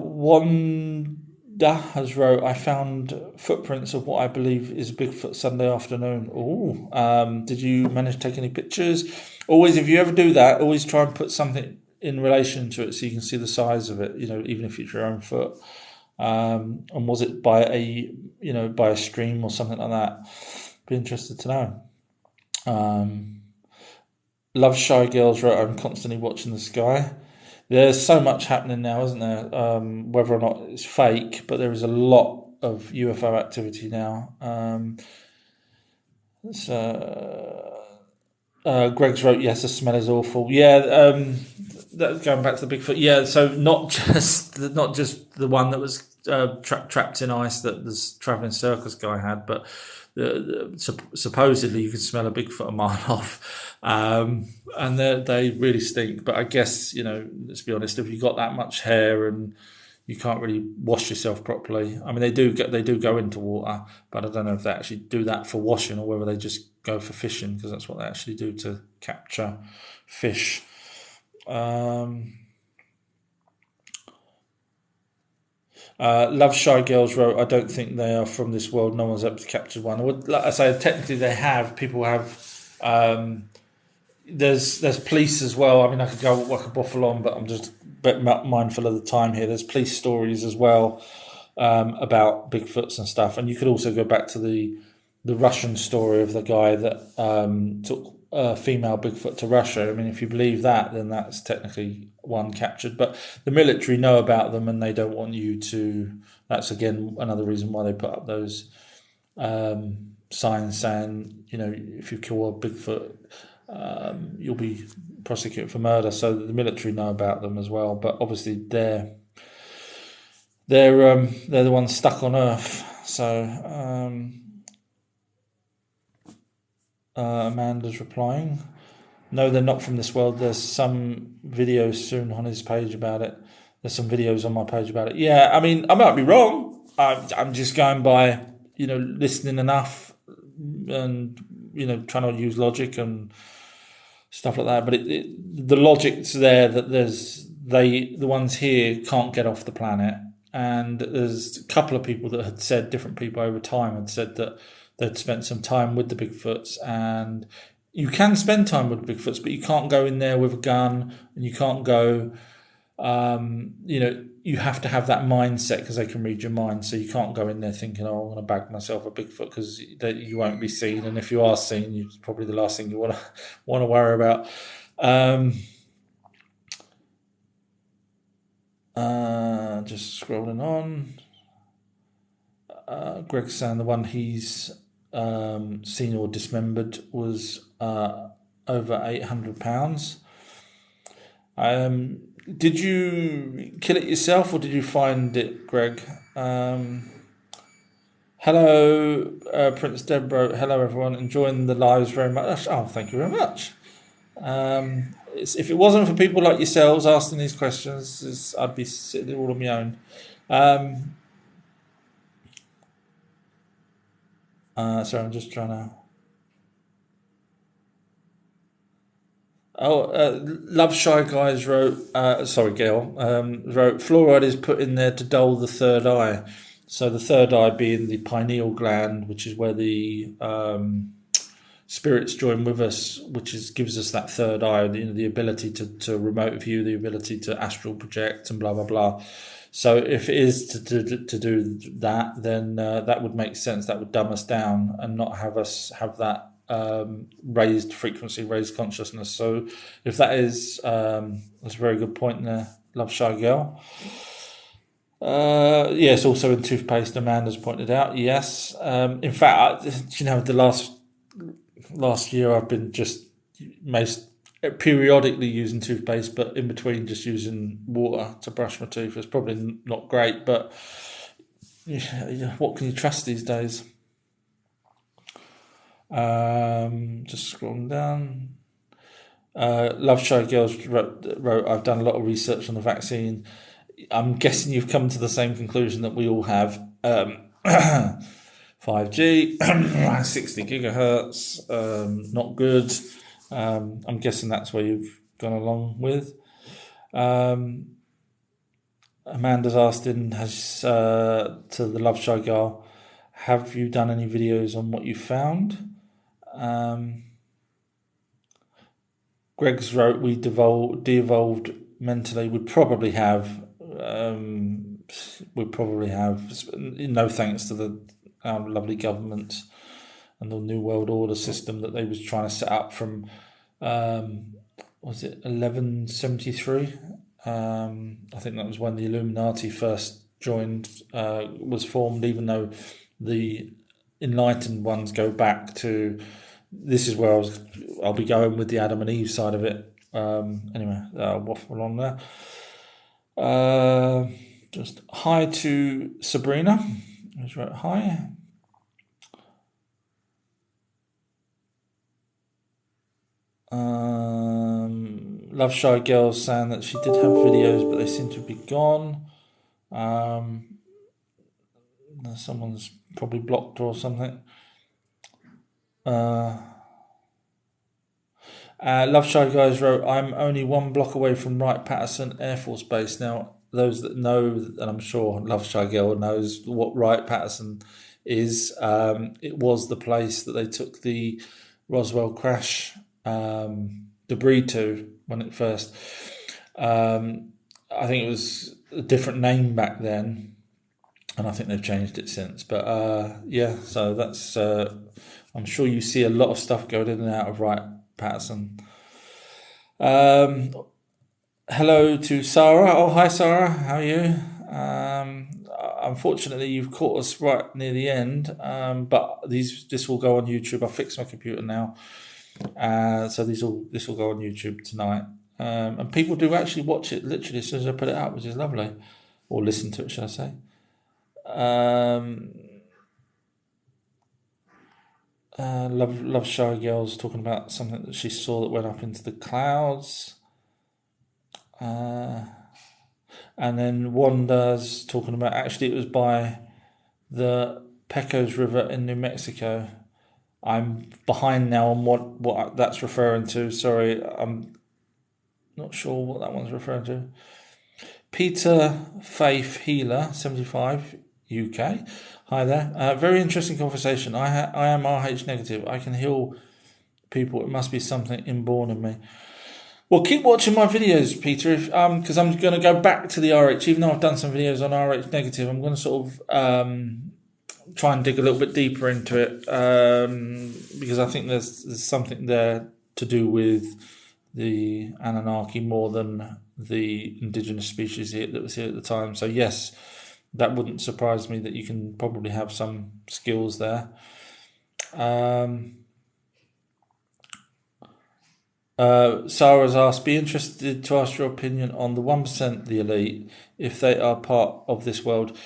Wanda has wrote, I found footprints of what I believe is Bigfoot Sunday afternoon. Oh, did you manage to take any pictures? Always, if you ever do that, always try and put something in relation to it so you can see the size of it, even if it's your own foot. And was it by a stream or something like that? Be interested to know. Love Shy Girls wrote, I'm constantly watching the sky. There's so much happening now, isn't there? Whether or not it's fake, but there is a lot of UFO activity now. Greg's wrote, yes, the smell is awful. Yeah, going back to the Bigfoot. Yeah, so not just the one that was trapped in ice that this traveling circus guy had, but supposedly you can smell a Bigfoot a mile off, and they really stink. But I guess let's be honest, if you've got that much hair and you can't really wash yourself properly. I mean, they do go into water, but I don't know if they actually do that for washing or whether they just go for fishing, because that's what they actually do to capture fish. Love Shy Girls wrote, I don't think they are from this world. No one's ever captured one. Like I say, technically they have. People have. There's police as well. I mean, I could waffle on, but I'm just a bit mindful of the time here. There's police stories as well about Bigfoots and stuff. And you could also go back to the Russian story of the guy that took a female Bigfoot to Russia. I mean, if you believe that, then that's technically one captured. But the military know about them and they don't want you to. That's, again, another reason why they put up those signs saying, if you kill a Bigfoot, you'll be prosecuted for murder. So the military know about them as well. But obviously they're the ones stuck on Earth. So Amanda's replying, no, they're not from this world. There's some videos soon on his page about it. There's some videos on my page about it. Yeah, I mean, I might be wrong. I'm just going by, listening enough and, trying to use logic and stuff like that. But the logic's there that the ones here can't get off the planet. and there's a couple of people that had said, different people over time had said that they'd spent some time with the Bigfoots, and you can spend time with the Bigfoots, but you can't go in there with a gun, and you can't go, you have to have that mindset because they can read your mind. So you can't go in there thinking, "Oh, I'm going to bag myself a Bigfoot," because you won't be seen, and if you are seen, it's probably the last thing you want to worry about. Just scrolling on. Greg's saying the one he's seen or dismembered was over £800. Did you kill it yourself or did you find it, Greg? Hello, Prince Deborah. Hello, everyone. Enjoying the lives very much. Oh, thank you very much. If it wasn't for people like yourselves asking these questions, I'd be sitting all on my own. Sorry, I'm just trying to... Love Shy Guys wrote... Gail. Wrote, fluoride is put in there to dull the third eye. So the third eye being the pineal gland, which is where the... spirits join with us, which gives us that third eye, the ability to remote view, the ability to astral project, and blah blah blah. So if it is to do that, then that would make sense. That would dumb us down and not have us have that raised frequency, raised consciousness. So if that is, that's a very good point there. Love Shy Girl. Yes, also in toothpaste, Amanda's pointed out. Yes, in fact, the last year I've been just periodically using toothpaste, but in between just using water to brush my teeth. It's probably not great, but what can you trust these days? Just scrolling down. Love Shy Girls wrote, I've done a lot of research on the vaccine. I'm guessing you've come to the same conclusion that we all have. 5G, 60 gigahertz, not good. I'm guessing that's where you've gone along with. Amanda's asked to the Love Shy Girl, have you done any videos on what you found? Greg's wrote, we de-evolved mentally. We probably have. No thanks to our lovely government and the New World Order system that they was trying to set up from, was it 1173? I think that was when the Illuminati first was formed, even though the enlightened ones go back to, this is where I'll be going with the Adam and Eve side of it. Anyway, I'll waffle on there. Just hi to Sabrina. Who's wrote hi. Love Shy Girls saying that she did have videos, but they seem to be gone. Someone's probably blocked her or something. Love Shy Guys wrote, I'm only 1 block away from Wright-Patterson Air Force Base. Now, those that know, and I'm sure Love Shy Girl knows what Wright-Patterson is, it was the place that they took the Roswell crash debris to when it first... I think it was a different name back then, and I think they've changed it since. But so that's... I'm sure you see a lot of stuff going in and out of Wright-Patterson. Hello to Sarah. Oh, hi Sarah, how are you? Unfortunately, you've caught us right near the end, but this will go on YouTube. I fixed my computer now, so this will go on YouTube tonight, and people do actually watch it literally as soon as I put it out, which is lovely, or listen to it, should I say? Love Shy Girls talking about something that she saw that went up into the clouds. And then Wanda's talking about, actually it was by the Pecos River in New Mexico. I'm behind now on what that's referring to. Sorry, I'm not sure what that one's referring to. Peter Faith Healer, 75, UK. Hi there. Very interesting conversation. I am RH negative. I can heal people. It must be something inborn in me. Well, keep watching my videos, Peter, because I'm going to go back to the RH. Even though I've done some videos on RH negative, I'm going to sort of try and dig a little bit deeper into it, because I think there's something there to do with the Anunnaki more than the indigenous species that was here at the time. So yes, that wouldn't surprise me that you can probably have some skills there. Sarah's asked, be interested to ask your opinion on the 1%, the elite, if they are part of this world.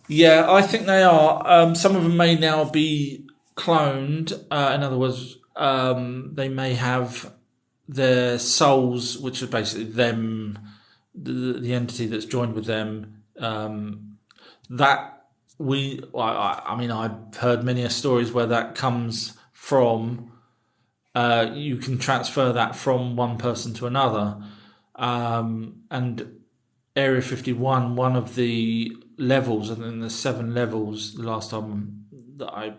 Yeah, I think they are. Some of them may now be cloned. In other words, they may have their souls, which are basically them, the entity that's joined with them. I've heard many stories where that comes from. You can transfer that from one person to another. And Area 51, one of the levels, and then there's 7 levels, the last time that I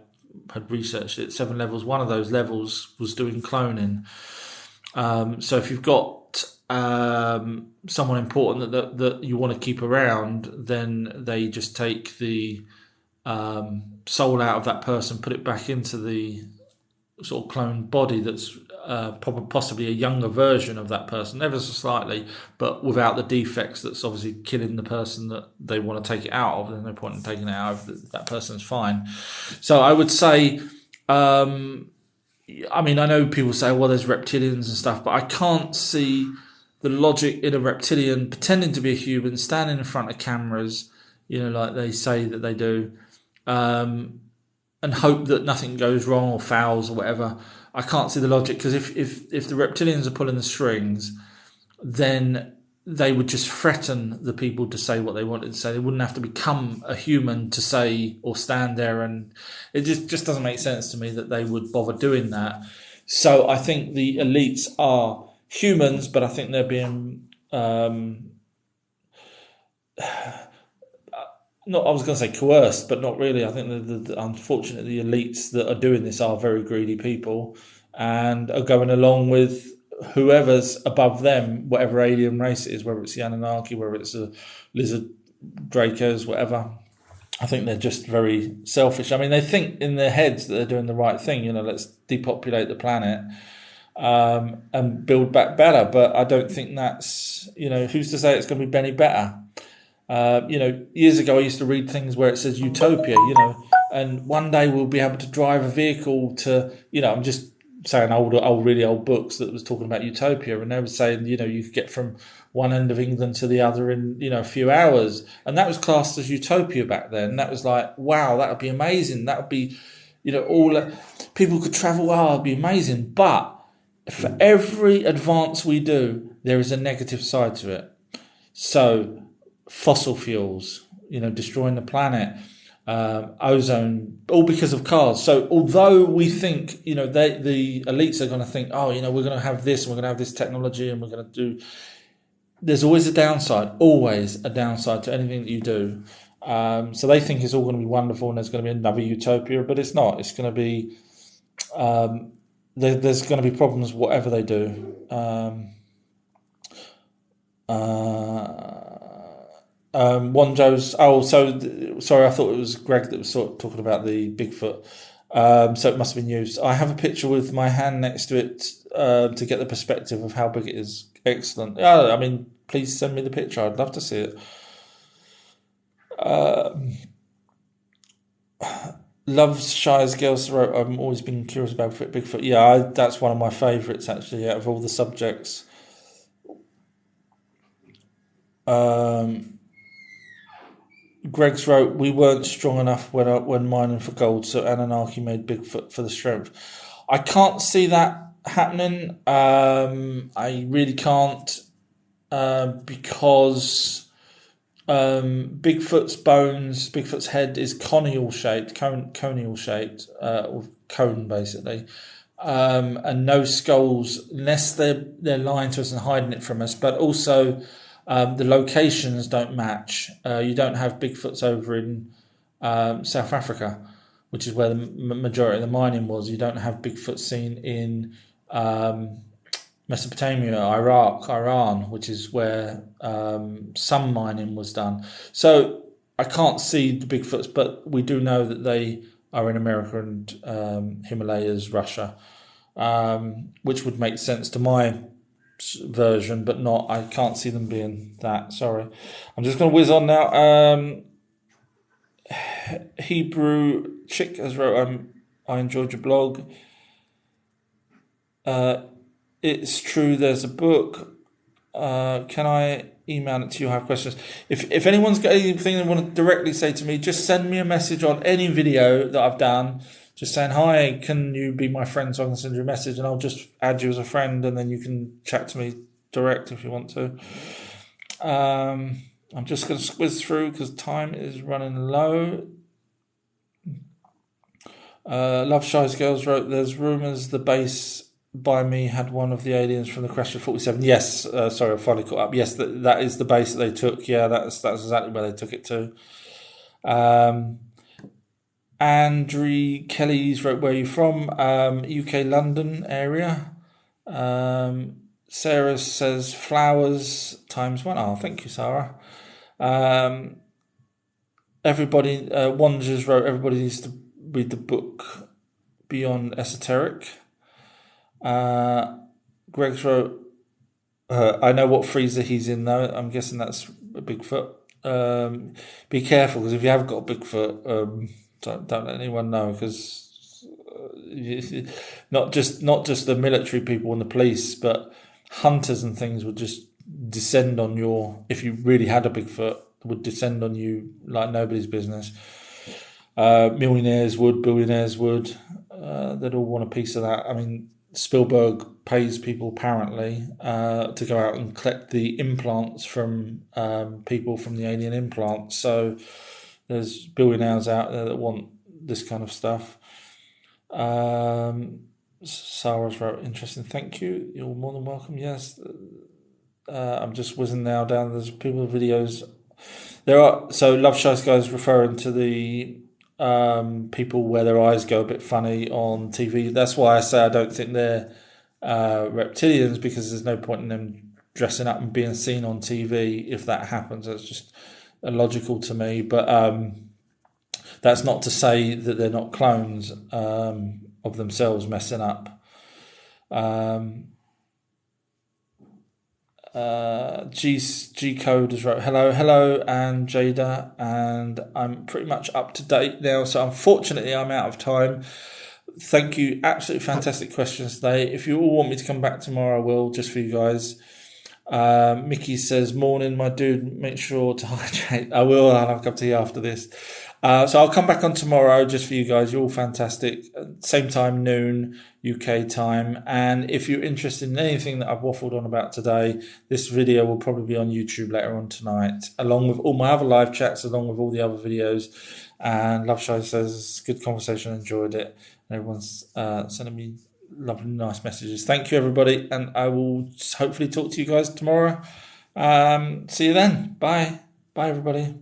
had researched it, 7 levels, one of those levels was doing cloning. So if you've got someone important that you want to keep around, then they just take the soul out of that person, put it back into the sort of cloned body that's possibly a younger version of that person, ever so slightly, but without the defects that's obviously killing the person that they want to take it out of. There's no point in taking it out if that person's fine. So I would say, I know people say, well, there's reptilians and stuff, but I can't see the logic in a reptilian pretending to be a human, standing in front of cameras, like they say that they do, and hope that nothing goes wrong or fouls or whatever. I can't see the logic, because if the reptilians are pulling the strings, then they would just threaten the people to say what they wanted to say. They wouldn't have to become a human to say or stand there, and it just doesn't make sense to me that they would bother doing that. So I think the elites are humans, but I think they're being I was going to say coerced, but not really. I think unfortunately, the elites that are doing this are very greedy people and are going along with whoever's above them, whatever alien race it is, whether it's the Anunnaki, whether it's the lizard Dracos, whatever. I think they're just very selfish. I mean, they think in their heads that they're doing the right thing. Let's depopulate the planet and build back better. But I don't think that's, who's to say it's going to be any better? Years ago I used to read things where it says utopia, and one day we'll be able to drive a vehicle to, I'm just saying really old books that was talking about utopia, and they were saying, you could get from one end of England to the other in, a few hours, and that was classed as utopia back then. That was like, wow, that would be amazing. That would be, all people could travel. Wow, it'd be amazing. But for every advance we do, there is a negative side to it. So fossil fuels, destroying the planet, ozone, all because of cars. So although we think, the elites are going to think, we're going to have this, and we're going to have this technology, and we're going to do, there's always a downside to anything that you do. So they think it's all going to be wonderful and there's going to be another utopia, but it's not. It's going to be, there's going to be problems whatever they do. Wanjo's. Sorry, I thought it was Greg that was sort of talking about the Bigfoot. So it must have been used. I have a picture with my hand next to it to get the perspective of how big it is. Excellent. Please send me the picture. I'd love to see it. Loves Shire's Girls wrote, I've always been curious about Bigfoot. Yeah, that's one of my favourites, actually, out of all the subjects. Greg's wrote, we weren't strong enough when mining for gold, so Annunaki made Bigfoot for the strength. I can't see that happening. I really can't, because Bigfoot's head is conial shaped, or cone basically, and no skulls, unless they're lying to us and hiding it from us. But also, the locations don't match. You don't have Bigfoots over in South Africa, which is where the majority of the mining was. You don't have Bigfoot seen in Mesopotamia, Iraq, Iran, which is where some mining was done. So I can't see the Bigfoots, but we do know that they are in America and Himalayas, Russia, which would make sense to my version, but not. I can't see them being that. Sorry. I'm just going to whiz on now. Hebrew Chick has wrote, I enjoyed your blog. It's true there's a book. Can I email it to you? I have questions. If anyone's got anything they want to directly say to me, just send me a message on any video that I've done, just saying, hi, can you be my friend so I can send you a message, and I'll just add you as a friend, and then you can chat to me direct if you want to. I'm just going to squiz through because time is running low. Love Shy's Girls wrote, there's rumours the base by me had one of the aliens from the crash of 47. Yes, sorry, I finally caught up. Yes, that is the base that they took. Yeah, that's exactly where they took it to. Andrew Kelly's wrote, where are you from? UK London area. Sarah says flowers ×1. Oh, thank you, Sarah. Everybody, Wanderers wrote, everybody needs to read the book Beyond Esoteric. Greg's wrote, I know what freezer he's in though. I'm guessing that's a Bigfoot. Be careful, because if you have got a Bigfoot, don't let anyone know, because not just the military people and the police, but hunters and things would just descend on your, if you really had a Bigfoot, would descend on you like nobody's business. Millionaires would, billionaires would, they'd all want a piece of that. I mean, Spielberg pays people apparently to go out and collect the implants from people from the alien implants. So there's billionaires out there that want this kind of stuff. Sarah's wrote, interesting, thank you. You're more than welcome. Yes. I'm just whizzing now down. There's people with videos. There are, so Love Shy's Guys referring to the people where their eyes go a bit funny on TV. That's why I say I don't think they're reptilians, because there's no point in them dressing up and being seen on TV if that happens. That's just illogical to me. But that's not to say that they're not clones of themselves messing up. G Code has wrote, hello, and Jada, and I'm pretty much up to date now, so unfortunately I'm out of time. Thank you, absolutely fantastic questions today. If you all want me to come back tomorrow, I will, just for you guys. Mickey says, morning my dude, make sure to hydrate. I will, I'll have a cup of tea after this. So I'll come back on tomorrow just for you guys. You're all fantastic. Same time, noon UK time. And if you're interested in anything that I've waffled on about today, this video will probably be on YouTube later on tonight, along with all my other live chats, along with all the other videos. And Love Shy says, good conversation, enjoyed it. And everyone's sending me lovely, nice messages. Thank you, everybody. And I will hopefully talk to you guys tomorrow. See you then. Bye. Bye, everybody.